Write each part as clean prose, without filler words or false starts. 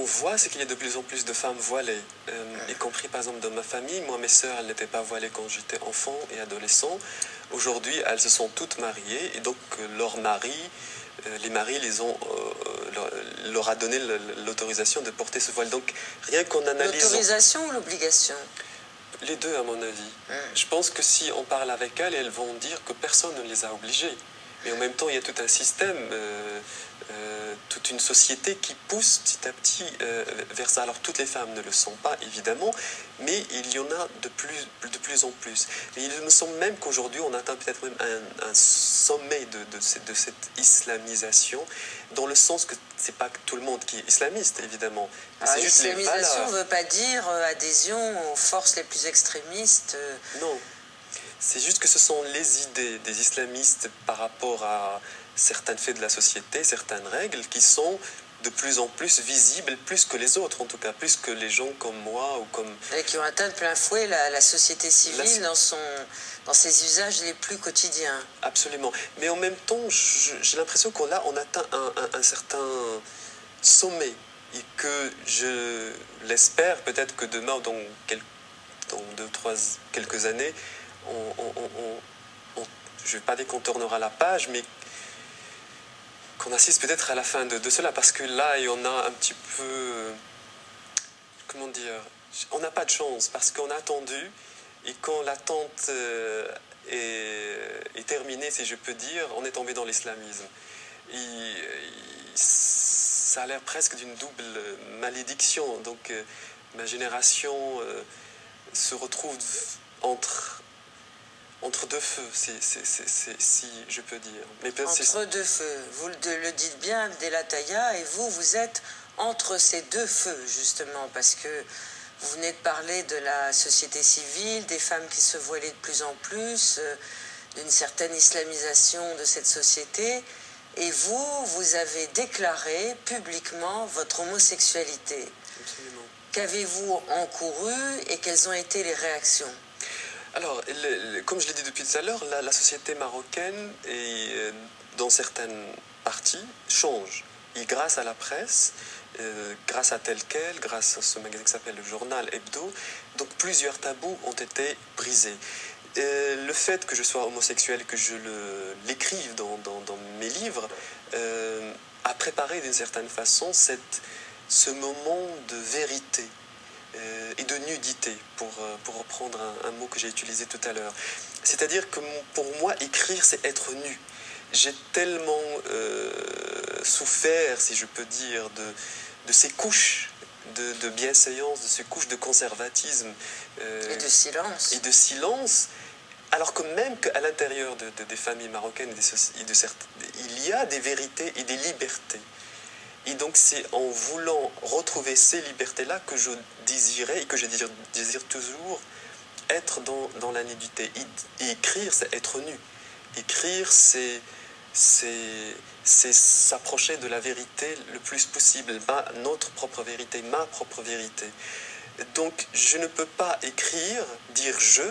voit, c'est qu'il y a de plus en plus de femmes voilées, y compris par exemple dans ma famille. Moi, mes sœurs, elles n'étaient pas voilées quand j'étais enfant et adolescent. Aujourd'hui, elles se sont toutes mariées et donc leurs maris, les maris leur a donné l'autorisation de porter ce voile. Donc rien qu'en analysant... L'autorisation ou l'obligation? Les deux, à mon avis. Je pense que si on parle avec elles, elles vont dire que personne ne les a obligées. Mais en même temps, il y a tout un système, toute une société qui pousse petit à petit vers ça. Alors, toutes les femmes ne le sont pas, évidemment, mais il y en a de plus en plus. Et il me semble même qu'aujourd'hui, on atteint peut-être même un sommet de cette islamisation, dans le sens que c'est pas tout le monde qui est islamiste, évidemment. C'est juste l'islamisation ne veut pas dire adhésion aux forces les plus extrémistes. Non. C'est juste que ce sont les idées des islamistes par rapport à certains faits de la société, certaines règles qui sont de plus en plus visibles, plus que les autres en tout cas, plus que les gens comme moi ou comme... Et qui ont atteint de plein fouet la société civile dans ses usages les plus quotidiens. Absolument. Mais en même temps, j'ai l'impression qu'on atteint un certain sommet et que je l'espère peut-être que demain, dans quelques années, je ne vais pas dire qu'on tournera la page, mais qu'on assiste peut-être à la fin de cela, parce que là, il y en a un petit peu... Comment dire? On n'a pas de chance, parce qu'on a attendu, et quand l'attente est terminée, si je peux dire, on est tombé dans l'islamisme. Et ça a l'air presque d'une double malédiction. Donc, ma génération se retrouve entre deux feux, si je peux dire. Mais entre deux feux, vous le dites bien, Abdelataya, et vous êtes entre ces deux feux, justement, parce que vous venez de parler de la société civile, des femmes qui se voilaient de plus en plus, d'une certaine islamisation de cette société, et vous avez déclaré publiquement votre homosexualité. Absolument. Qu'avez-vous encouru et quelles ont été les réactions? Alors, comme je l'ai dit depuis tout à l'heure, la société marocaine, dans certaines parties, change. Et grâce à la presse, grâce à Tel Quel, grâce à ce magasin qui s'appelle le Journal Hebdo, donc plusieurs tabous ont été brisés. Le fait que je sois homosexuel, que je l'écrive dans mes livres, a préparé d'une certaine façon ce moment de vérité et de nudité, pour reprendre un mot que j'ai utilisé tout à l'heure. C'est-à-dire que pour moi, écrire, c'est être nu. J'ai tellement souffert, si je peux dire, de ces couches de bienséance, de ces couches de conservatisme. Et de silence. Et de silence. Alors que même qu'à l'intérieur des familles marocaines, il y a des vérités et des libertés. Et donc c'est en voulant retrouver ces libertés-là que je désirais, et que je désire toujours, être dans la nudité. Et écrire, c'est être nu. Écrire, c'est s'approcher de la vérité le plus possible, notre propre vérité, ma propre vérité. Donc je ne peux pas écrire, dire je,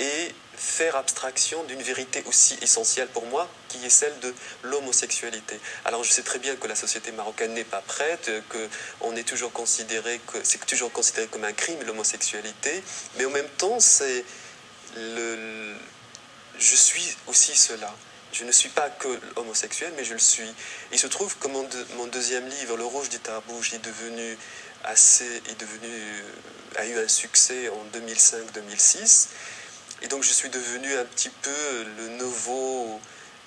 et faire abstraction d'une vérité aussi essentielle pour moi, qui est celle de l'homosexualité. Alors je sais très bien que la société marocaine n'est pas prête, que c'est toujours considéré comme un crime, l'homosexualité, mais en même temps, je suis aussi cela. Je ne suis pas que homosexuel, mais je le suis. Il se trouve que mon deuxième livre, Le Rouge du Tarbouch, a eu un succès en 2005-2006. Et donc je suis devenu un petit peu le nouveau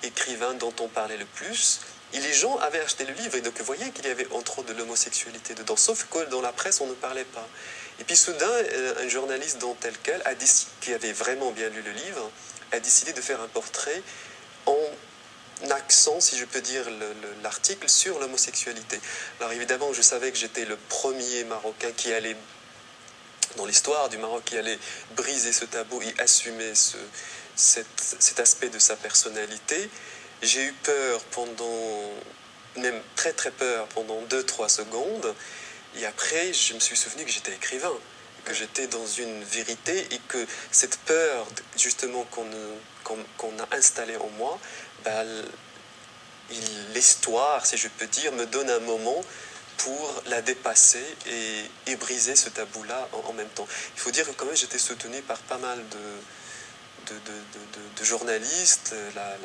écrivain dont on parlait le plus. Et les gens avaient acheté le livre, et donc vous voyez qu'il y avait entre autres de l'homosexualité dedans, sauf que dans la presse on ne parlait pas. Et puis soudain, un journaliste dont Tel Quel, qui avait vraiment bien lu le livre, a décidé de faire un portrait en accent, si je peux dire, l'article sur l'homosexualité. Alors évidemment, je savais que j'étais le premier Marocain qui allait, dans l'histoire du Maroc, qui allait briser ce tabou et assumer cet aspect de sa personnalité. J'ai eu peur même très très peur pendant 2-3 secondes, et après je me suis souvenu que j'étais écrivain, que j'étais dans une vérité, et que cette peur justement qu'on a installée en moi, l'histoire, si je peux dire, me donne un moment pour la dépasser et briser ce tabou-là en même temps. Il faut dire que quand même j'étais soutenu par pas mal de journalistes,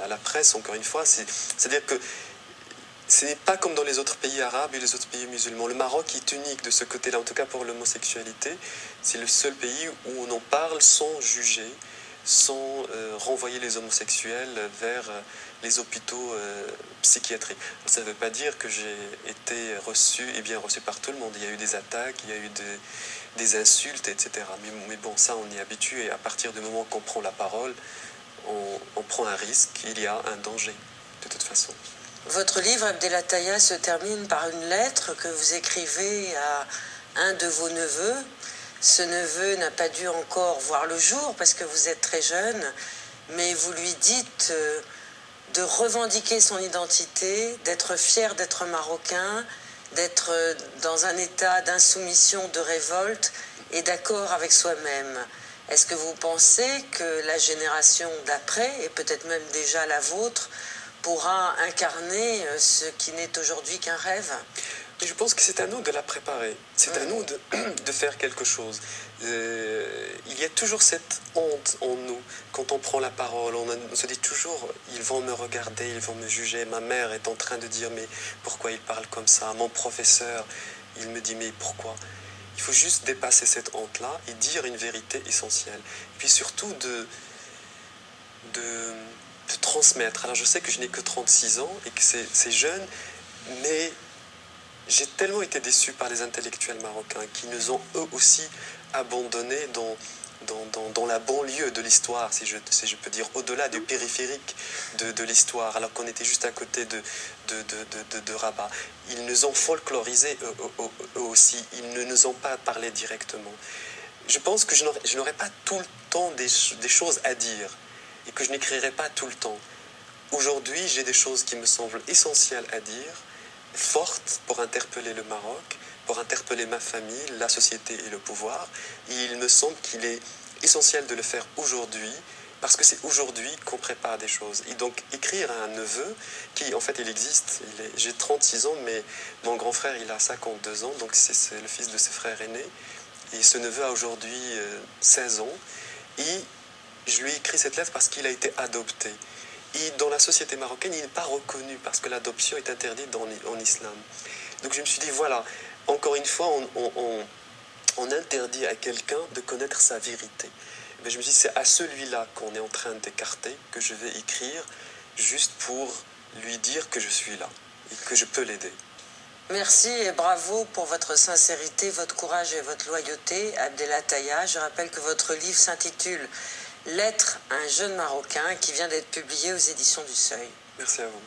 la presse, encore une fois. C'est-à-dire que ce n'est pas comme dans les autres pays arabes et les autres pays musulmans. Le Maroc est unique de ce côté-là, en tout cas pour l'homosexualité. C'est le seul pays où on en parle sans juger, sans renvoyer les homosexuels vers les hôpitaux psychiatriques. Ça ne veut pas dire que j'ai été reçu et bien reçu par tout le monde. Il y a eu des attaques, il y a eu des insultes, etc. Mais bon, ça on y est habitué. Et à partir du moment qu'on prend la parole, on prend un risque, il y a un danger, de toute façon. Votre livre, Abdelataya, se termine par une lettre que vous écrivez à un de vos neveux. Ce neveu n'a pas dû encore voir le jour parce que vous êtes très jeune, mais vous lui dites de revendiquer son identité, d'être fier d'être marocain, d'être dans un état d'insoumission, de révolte et d'accord avec soi-même. Est-ce que vous pensez que la génération d'après, et peut-être même déjà la vôtre, pourra incarner ce qui n'est aujourd'hui qu'un rêve? Et je pense que c'est à nous de la préparer. C'est à nous de faire quelque chose. Il y a toujours cette honte en nous. Quand on prend la parole, on se dit toujours, ils vont me regarder, ils vont me juger. Ma mère est en train de dire, mais pourquoi il parle comme ça? Mon professeur, il me dit, mais pourquoi? Il faut juste dépasser cette honte-là et dire une vérité essentielle. Et puis surtout de transmettre. Alors je sais que je n'ai que 36 ans et que c'est jeune, mais j'ai tellement été déçu par les intellectuels marocains qui nous ont eux aussi abandonnés dans la banlieue de l'histoire, si je peux dire, au-delà du périphérique de l'histoire, alors qu'on était juste à côté de Rabat. Ils nous ont folklorisés eux aussi, ils ne nous ont pas parlé directement. Je pense que je n'aurais pas tout le temps des choses à dire et que je n'écrirai pas tout le temps. Aujourd'hui, j'ai des choses qui me semblent essentielles à dire, fortes pour interpeller le Maroc, pour interpeller ma famille, la société et le pouvoir. Et il me semble qu'il est essentiel de le faire aujourd'hui, parce que c'est aujourd'hui qu'on prépare des choses. Et donc, écrire à un neveu, qui en fait il existe, j'ai 36 ans, mais mon grand frère il a 52 ans, donc c'est le fils de ses frères aînés. Et ce neveu a aujourd'hui 16 ans. Et je lui ai écrit cette lettre parce qu'il a été adopté. Et dans la société marocaine, il n'est pas reconnu parce que l'adoption est interdite en islam. Donc je me suis dit, voilà, encore une fois, on interdit à quelqu'un de connaître sa vérité. Mais je me suis dit, c'est à celui-là qu'on est en train d'écarter que je vais écrire, juste pour lui dire que je suis là et que je peux l'aider. Merci et bravo pour votre sincérité, votre courage et votre loyauté, Abdelataya. Je rappelle que votre livre s'intitule « Lettre à un jeune Marocain » qui vient d'être publié aux éditions du Seuil. Merci à vous.